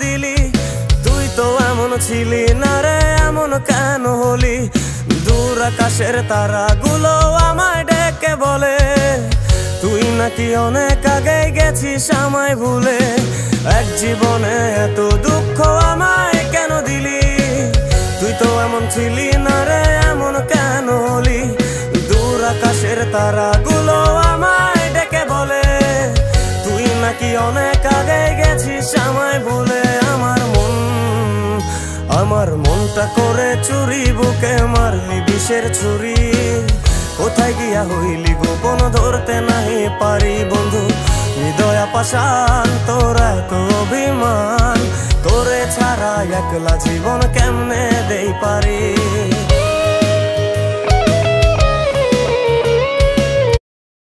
দিলি? তুই তো এমন ছিলি না রে, এমন কেন হলি? দূর আকাশের তারাগুলো আমায় ডেকে বলে তুই নাকি অনেক আগে গেছিস আমায় ভুলে। এক জীবনে এত দুঃখ আমায় কেন দিলি? তুই তো এমন ছিলি না রে, এমন কেন হলি? দূর আকাশের তারাগুলো আমায় ডেকে বলে তুই নাকি অনেক আগে গেছিস আমায় ভুলে। আমার মনটা করে চুরি, বুকে মারলি বিষের ছুরি। কোথায় গিয়া হইলি গোপন ধরতে নাহি পারি বন্ধু। হৃদয় পাষাণ তোর এত অভিমান, তোরে ছাড়া একলা জীবন কেমনে দেই পারি।